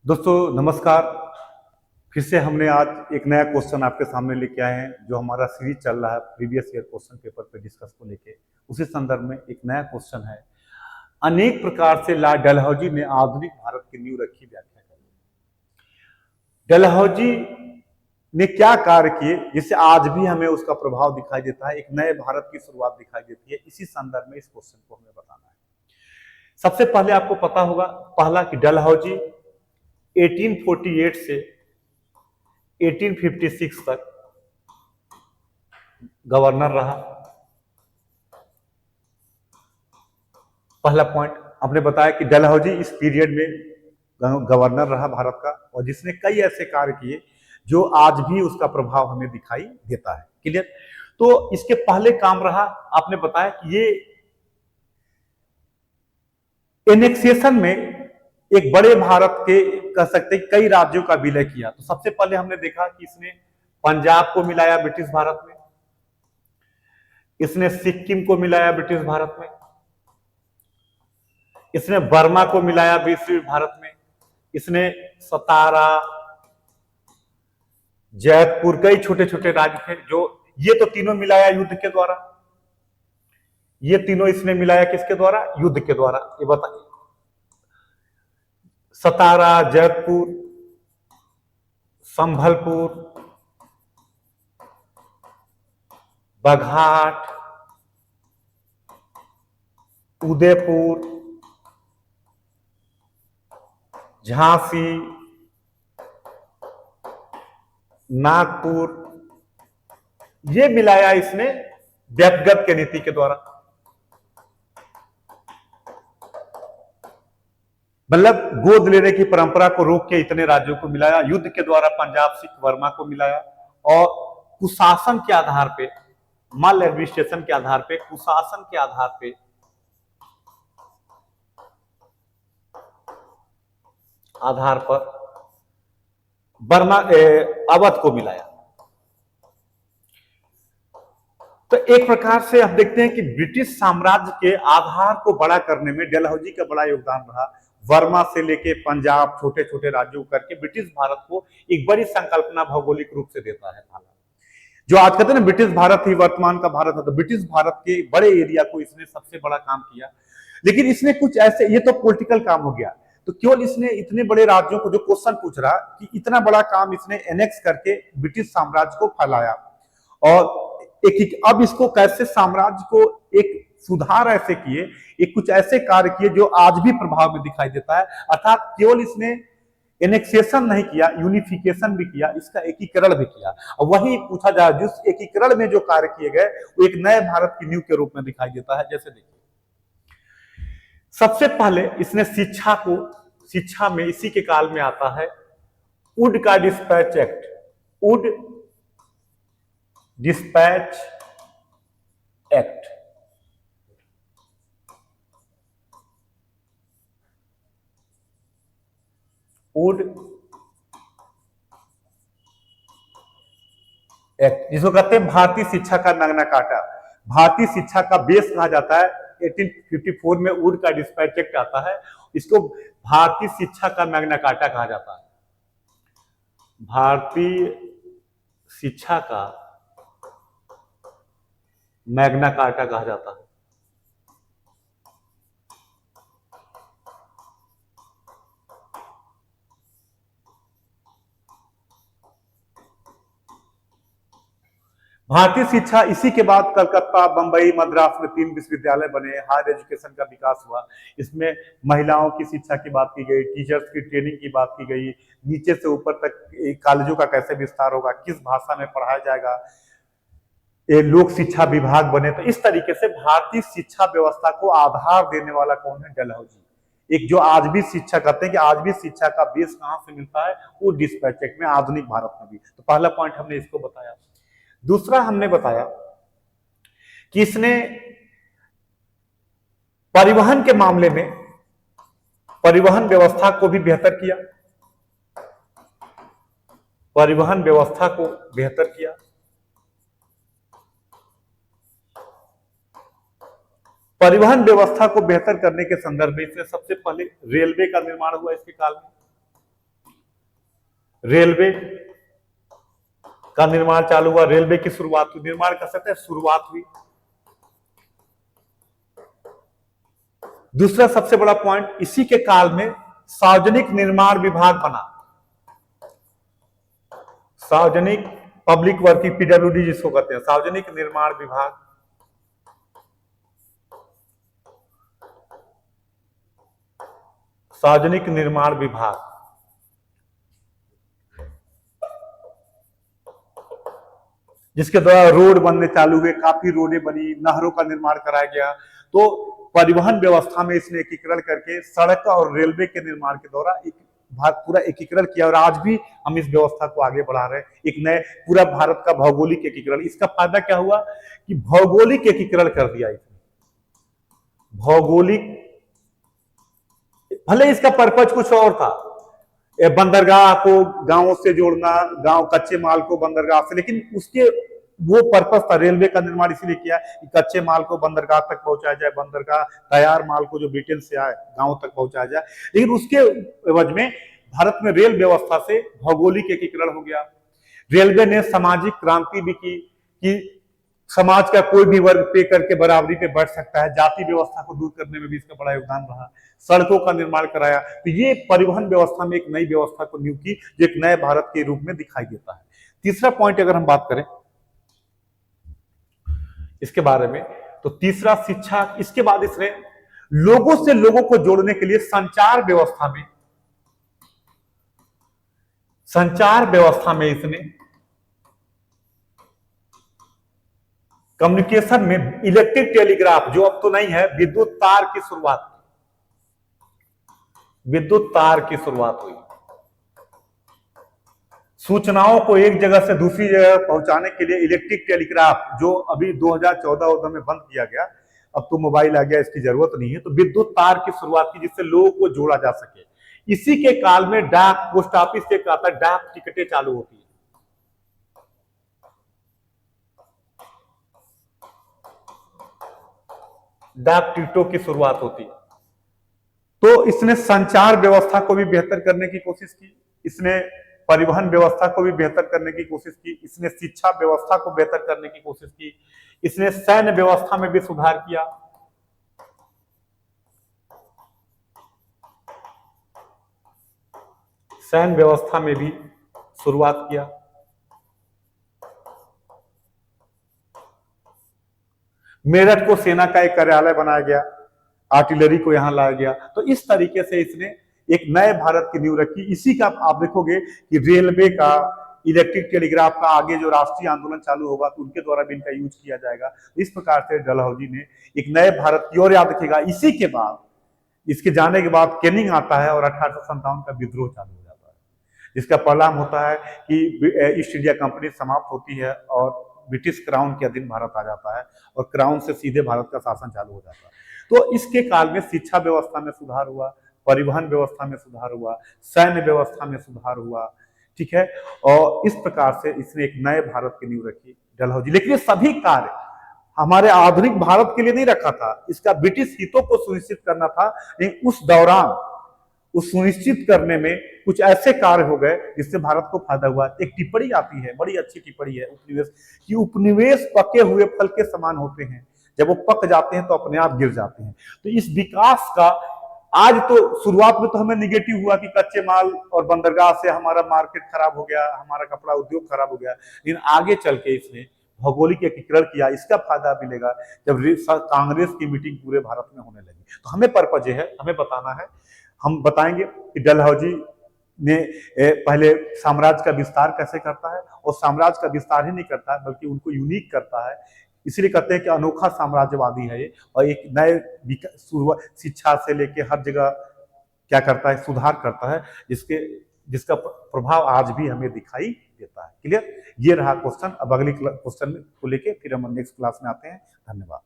दोस्तों नमस्कार। फिर से हमने आज एक नया क्वेश्चन आपके सामने लेके आए हैं। जो हमारा सीरीज चल रहा है प्रीवियस ईयर क्वेश्चन पेपर पे डिस्कस को लेके, उसी संदर्भ में एक नया क्वेश्चन है। अनेक प्रकार से लॉर्ड डलहौजी ने आधुनिक भारत की नींव रखी, व्याख्या करिए। डलहौजी ने क्या कार्य किए जिससे आज भी हमें उसका प्रभाव दिखाई देता है, एक नए भारत की शुरुआत दिखाई देती है। इसी संदर्भ में इस क्वेश्चन को हमें बताना है। सबसे पहले आपको पता होगा पहला कि डलहौजी 1848 से 1856 तक गवर्नर रहा। पहला पॉइंट हमने बताया कि डलहौजी इस पीरियड में गवर्नर रहा भारत का, और जिसने कई ऐसे कार्य किए जो आज भी उसका प्रभाव हमें दिखाई देता है। क्लियर? तो इसके पहले काम रहा, आपने बताया कि ये एनेक्सेशन में एक बड़े भारत के कह सकते हैं कई राज्यों का विलय किया। तो सबसे पहले हमने देखा कि इसने पंजाब को मिलाया ब्रिटिश भारत में, इसने सिक्किम को मिलाया ब्रिटिश भारत में, इसने बर्मा को मिलाया ब्रिटिश भारत में, इसने सतारा, जैतपुर, कई छोटे छोटे राज्य थे जो ये तो तीनों मिलाया युद्ध के द्वारा। ये तीनों इसने मिलाया किसके द्वारा? युद्ध के द्वारा। ये बताइए, सतारा, जैतपुर, संभलपुर, बघाट, उदयपुर, झांसी, नागपुर, ये मिलाया इसने व्यक्तिगत के नीति के द्वारा। मतलब गोद लेने की परंपरा को रोक के इतने राज्यों को मिलाया। युद्ध के द्वारा पंजाब, सिख, बर्मा को मिलाया, और कुशासन के आधार पे, माल एडमिनिस्ट्रेशन के आधार पे, कुशासन के आधार पे बर्मा अवध को मिलाया। तो एक प्रकार से हम देखते हैं कि ब्रिटिश साम्राज्य के आधार को बड़ा करने में डलहौजी का बड़ा योगदान रहा। बर्मा से लेके पंजाब, छोटे छोटे राज्यों करके ब्रिटिश भारत को एक बड़ी संकल्पना भौगोलिक रूप से देता है। जो आज कहते हैं ना ब्रिटिश भारत ही वर्तमान का भारत है, तो ब्रिटिश भारत के बड़े एरिया को इसने सबसे बड़ा काम किया। लेकिन इसने कुछ ऐसे, ये तो पॉलिटिकल काम हो गया, तो केवल इसने इतने बड़े राज्यों को, जो क्वेश्चन पूछ रहा कि इतना बड़ा काम इसने एनेक्स करके ब्रिटिश साम्राज्य को फैलाया, और अब इसको कैसे साम्राज्य को एक सुधार ऐसे किए, एक कुछ ऐसे कार्य किए जो आज भी प्रभाव में दिखाई देता है। अर्थात केवल इसने एनेक्सेशन नहीं किया, यूनिफिकेशन भी किया, इसका एकीकरण भी किया। और वही पूछा जाए, जिस एकीकरण में जो कार्य किए गए वो एक नए भारत की नींव के रूप में दिखाई देता है। जैसे देखिए, सबसे पहले इसने शिक्षा में इसी के काल में आता है वुड का dispatch act. Wood dispatch act, would act, जिसको कहते हैं भारतीय शिक्षा का मैग्ना कार्टा। भारतीय शिक्षा का बेस कहा जाता है। 1854 में वुड का डिस्पैच एक्ट आता है, इसको भारतीय शिक्षा का मैग्ना कार्टा कहा जाता है। भारतीय शिक्षा का मैग्ना कार्टा कहा जाता है। भारतीय शिक्षा, इसी के बाद कलकत्ता, बंबई, मद्रास में 3 विश्वविद्यालय बने, हायर एजुकेशन का विकास हुआ। इसमें महिलाओं की शिक्षा की बात की गई, टीचर्स की ट्रेनिंग की बात की गई, नीचे से ऊपर तक कॉलेजों का कैसे विस्तार होगा, किस भाषा में पढ़ाया जाएगा, ये लोक शिक्षा विभाग बने। तो इस तरीके से भारतीय शिक्षा व्यवस्था को आधार देने वाला कौन है? डलहौजी। एक जो आज भी शिक्षा कहते हैं कि आज भी शिक्षा का बेस कहां से मिलता है? वो डिस्पैच एक्ट में, आधुनिक भारत में भी। तो पहला पॉइंट हमने इसको बताया। दूसरा हमने बताया कि इसने परिवहन के मामले में परिवहन व्यवस्था को भी बेहतर किया। परिवहन व्यवस्था को बेहतर किया। परिवहन व्यवस्था को बेहतर करने के संदर्भ में इसमें सबसे पहले रेलवे का निर्माण हुआ इसके काल में। रेलवे का निर्माण चालू हुआ, रेलवे की शुरुआत हुई, निर्माण कर सकते हैं, शुरुआत हुई। दूसरा सबसे बड़ा पॉइंट, इसी के काल में सार्वजनिक निर्माण विभाग बना, सार्वजनिक पब्लिक वर्किंग, पीडब्ल्यूडी जिसको कहते हैं, सार्वजनिक निर्माण विभाग। सार्वजनिक निर्माण विभाग जिसके द्वारा रोड बनने चालू हुए, काफी रोडें बनी, नहरों का निर्माण कराया गया। तो परिवहन व्यवस्था में इसने एकीकरण करके सड़क और रेलवे के निर्माण के द्वारा एक पूरा एकीकरण किया, और आज भी हम इस व्यवस्था को आगे बढ़ा रहे हैं, एक नए पूरा भारत का भौगोलिक एकीकरण। इसका फायदा क्या हुआ कि भौगोलिक एकीकरण कर दिया इसने, भौगोलिक। भले इसका पर्पज कुछ और था, बंदरगाह को गांवों से जोड़ना, गांव कच्चे माल को बंदरगाह से, लेकिन उसके वो पर्पस था, रेलवे का निर्माण इसीलिए किया कि कच्चे माल को बंदरगाह तक पहुंचाया जाए, बंदरगाह तैयार माल को जो ब्रिटेन से आए गांव तक पहुंचाया जाए। लेकिन उसके एवज में भारत में रेल व्यवस्था से भौगोलिक एकीकरण हो गया। रेलवे ने सामाजिक क्रांति भी की कि समाज का कोई भी वर्ग पे करके बराबरी पे बढ़ सकता है, जाति व्यवस्था को दूर करने में भी इसका बड़ा योगदान रहा। सड़कों का निर्माण कराया, तो ये परिवहन व्यवस्था में एक नई व्यवस्था को नींव की, जो एक नए भारत के रूप में दिखाई देता है। तीसरा पॉइंट अगर हम बात करें इसके बारे में, तो तीसरा शिक्षा। इसके बाद इसने लोगों से लोगों को जोड़ने के लिए संचार व्यवस्था में इसने कम्युनिकेशन में इलेक्ट्रिक टेलीग्राफ, जो अब तो नहीं है, विद्युत तार की शुरुआत हुई। सूचनाओं को एक जगह से दूसरी जगह पहुंचाने के लिए इलेक्ट्रिक टेलीग्राफ, जो अभी 2014 में बंद किया गया, अब तो मोबाइल आ गया, इसकी जरूरत नहीं है, तो विद्युत तार की शुरुआत की जिससे लोगों को जोड़ा जा सके। इसी के काल में डाक, पोस्ट ऑफिस से क्या था, डाक टिकटें चालू होती है। डाक टिकटों की शुरुआत होती है। तो इसने संचार व्यवस्था को भी बेहतर करने की कोशिश की, इसने परिवहन व्यवस्था को भी बेहतर करने की कोशिश की, इसने शिक्षा व्यवस्था को बेहतर करने की कोशिश की, इसने सैन्य व्यवस्था में भी सुधार किया। सैन्य व्यवस्था में भी शुरुआत किया। मेरठ को सेना का एक कार्यालय बनाया गया, आर्टिलरी को यहां लाया गया। तो इस तरीके से इसने एक नए भारत की नींव रखी। इसी का आप देखोगे कि रेलवे का, इलेक्ट्रिक टेलीग्राफ का आगे जो राष्ट्रीय आंदोलन चालू होगा तो उनके द्वारा भी इनका यूज किया जाएगा। इस प्रकार से डलहौजी ने एक नए भारत की ओर, याद रखिएगा, इसी के बाद, इसके जाने के बाद कैनिंग आता है और 1857 का विद्रोह चालू हो जाता है, जिसका परिणाम होता है कि ईस्ट इंडिया कंपनी समाप्त होती है और ब्रिटिश क्राउन के अधीन भारत आ जाता है, और क्राउन से सीधे भारत का शासन चालू हो जाता है। तो इसके काल में शिक्षा व्यवस्था में सुधार हुआ, परिवहन व्यवस्था में सुधार हुआ, सैन्य व्यवस्था में सुधार हुआ, ठीक है। और इस प्रकार से इसने एक नए भारत की नींव रखी डलहौजी। लेकिन ये सभी कार्य हमारे आधुनिक भारत के लिए नहीं रखा था, इसका ब्रिटिश हितों को सुनिश्चित करना था। लेकिन उस दौरान उस सुनिश्चित करने में कुछ ऐसे कार्य हो गए जिससे भारत को फायदा हुआ। एक टिप्पणी आती है, बड़ी अच्छी टिप्पणी है उपनिवेश कि उपनिवेश पके हुए फल के समान होते हैं, जब वो पक जाते हैं तो अपने आप गिर जाते हैं। तो इस विकास का आज तो शुरुआत में तो हमें निगेटिव हुआ कि कच्चे माल और बंदरगाह से हमारा मार्केट खराब हो गया, हमारा कपड़ा उद्योग खराब हो गया, लेकिन आगे चल के इसने भौगोलिक एकीकरण किया। इसका फायदा मिलेगा जब कांग्रेस की मीटिंग पूरे भारत में होने लगी। तो हमें पर्पज है, हमें बताना है, हम बताएंगे कि डलहौजी ने पहले साम्राज्य का विस्तार कैसे करता है, और साम्राज्य का विस्तार ही नहीं करता है बल्कि उनको यूनिक करता है। इसलिए कहते हैं कि अनोखा साम्राज्यवादी है ये, और एक नए शिक्षा से लेके हर जगह क्या करता है, सुधार करता है, जिसका प्रभाव आज भी हमें दिखाई देता है। क्लियर? ये रहा क्वेश्चन। अब अगली क्वेश्चन को लेके फिर हम नेक्स्ट क्लास में आते हैं। धन्यवाद।